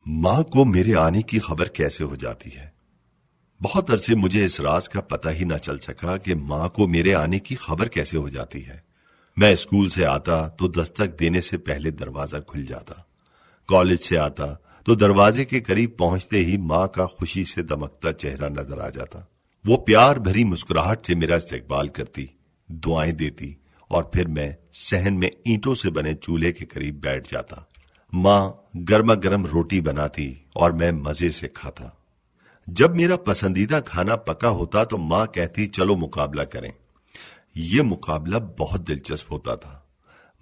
माँ को मेरे आने की खबर कैसे हो जाती है। बहुत अरसे मुझे इस राज का पता ही ना चल सका कि माँ को मेरे आने की खबर कैसे हो जाती है। मैं स्कूल से आता तो दस्तक देने से पहले दरवाजा खुल जाता। कॉलेज से आता तो दरवाजे के करीब पहुंचते ही माँ का खुशी से दमकता चेहरा नजर आ जाता। वो प्यार भरी मुस्कुराहट से मेरा इस्तकबाल करती, दुआएं देती और फिर मैं सहन में ईंटों से बने चूल्हे के करीब बैठ जाता। माँ गर्मा गर्म रोटी बनाती और मैं मजे से खाता। जब मेरा पसंदीदा खाना पका होता तो माँ कहती चलो मुकाबला करें। ये मुकाबला बहुत दिलचस्प होता था।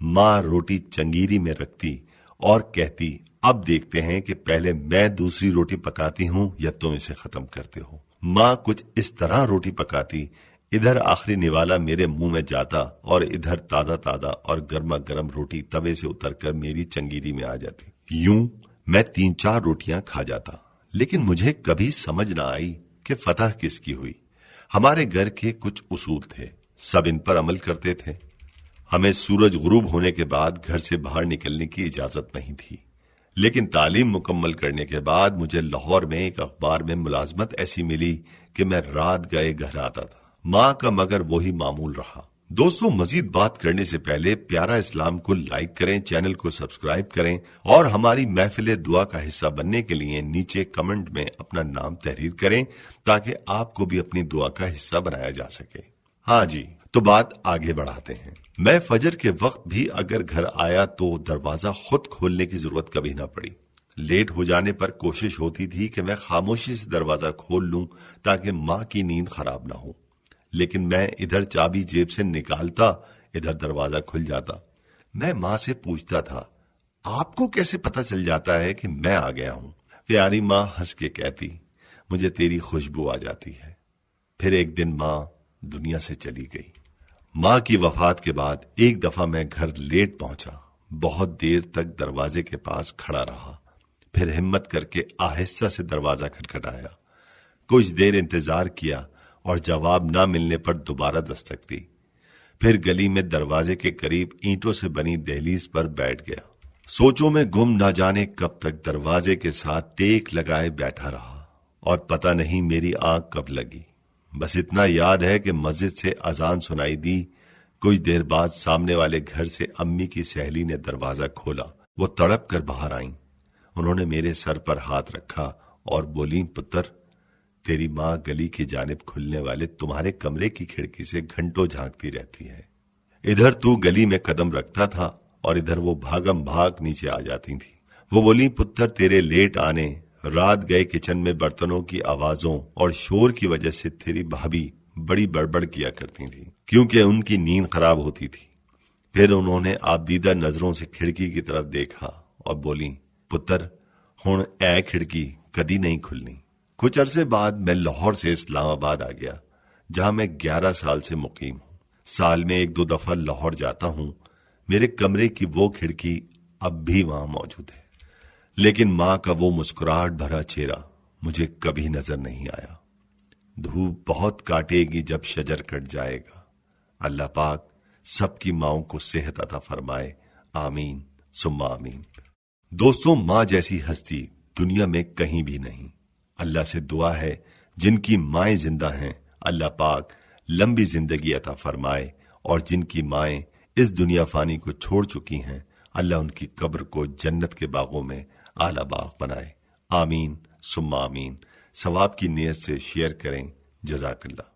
माँ रोटी चंगीरी में रखती और कहती अब देखते हैं कि पहले मैं दूसरी रोटी पकाती हूं या तुम इसे खत्म करते हो। माँ कुछ इस तरह रोटी पकाती, इधर आखिरी निवाला मेरे मुंह में जाता और इधर ताजा ताजा और गर्मा गर्म रोटी तवे से उतरकर मेरी चंगीरी में आ जाती। यूं मैं 3-4 रोटियां खा जाता, लेकिन मुझे कभी समझ ना आई कि फतह किसकी हुई। हमारे घर के कुछ उसूल थे, सब इन पर अमल करते थे। हमें सूरज गुरूब होने के बाद घर से बाहर निकलने की इजाजत नहीं थी, लेकिन तालीम मुकम्मल करने के बाद मुझे लाहौर में एक अखबार में मुलाजमत ऐसी मिली कि मैं रात गए घर आता था। माँ का मगर वही मामूल रहा। दोस्तों, मजीद बात करने से पहले प्यारा इस्लाम को लाइक करें, चैनल को सब्सक्राइब करें और हमारी महफिल दुआ का हिस्सा बनने के लिए नीचे कमेंट में अपना नाम तहरीर करें ताकि आपको भी अपनी दुआ का हिस्सा बनाया जा सके। हाँ जी, तो बात आगे बढ़ाते हैं। मैं फजर के वक्त भी अगर घर आया तो दरवाजा खुद खोलने की जरूरत कभी ना पड़ी। लेट हो जाने पर कोशिश होती थी कि मैं खामोशी से दरवाजा खोल लूं ताकि माँ की नींद खराब ना हो, लेकिन मैं इधर चाबी जेब से निकालता, इधर दरवाजा खुल जाता। मैं माँ से पूछता था आपको कैसे पता चल जाता है कि मैं आ गया हूं। प्यारी माँ हंस के कहती मुझे तेरी खुशबू आ जाती है। फिर एक दिन माँ दुनिया से चली गई। माँ की वफात के बाद एक दफा मैं घर लेट पहुंचा। बहुत देर तक दरवाजे के पास खड़ा रहा, फिर हिम्मत करके आहिस्ता से दरवाजा खटखटाया। कुछ देर इंतजार किया और जवाब ना मिलने पर दोबारा दस्तक दी। फिर गली में दरवाजे के करीब ईंटों से बनी दहलीज पर बैठ गया। सोचों में गुम ना जाने कब तक दरवाजे के साथ टेक लगाए बैठा रहा और पता नहीं मेरी आंख कब लगी। बस इतना याद है कि मस्जिद से अजान सुनाई दी। कुछ देर बाद सामने वाले घर से अम्मी की सहेली ने दरवाजा खोला। वो तड़प कर बाहर आईं। उन्होंने मेरे सर पर हाथ रखा और बोली पुत्र, तेरी माँ गली की जानिब खुलने वाले तुम्हारे कमरे की खिड़की से घंटों झांकती रहती है। इधर तू गली में कदम रखता था और इधर वो भागम भाग नीचे आ जाती थी। वो बोली पुत्र, तेरे लेट आने, रात गए किचन में बर्तनों की आवाजों और शोर की वजह से तेरी भाभी बड़ी बड़बड़ किया करती थी क्योंकि उनकी नींद खराब होती थी। फिर उन्होंने आबदीदा नजरों से खिड़की की तरफ देखा और बोली पुत्र, हुण ए खिड़की कदी नहीं खुलनी। कुछ अरसे बाद मैं लाहौर से इस्लामाबाद आ गया, जहां मैं 11 साल से मुकीम हूं। साल में 1-2 दफा लाहौर जाता हूं। मेरे कमरे की वो खिड़की अब भी वहां मौजूद है, लेकिन माँ का वो मुस्कुराहट भरा चेहरा मुझे कभी नजर नहीं आया। धूप बहुत काटेगी जब शजर कट जाएगा। अल्लाह पाक सबकी माओं को सेहत अता फरमाए, आमीन सुम्मा आमीन। दोस्तों, माँ जैसी हस्ती दुनिया में कहीं भी नहीं। अल्लाह से दुआ है जिनकी माएं जिंदा हैं, अल्लाह पाक लंबी जिंदगी अता फरमाए, और जिनकी माएं इस दुनिया फानी को छोड़ चुकी हैं, अल्लाह उनकी कब्र को जन्नत के बागों में आला बाग बनाए, आमीन सुम्मा आमीन। सवाब की नियत से शेयर करें। जज़ाकल्लाह।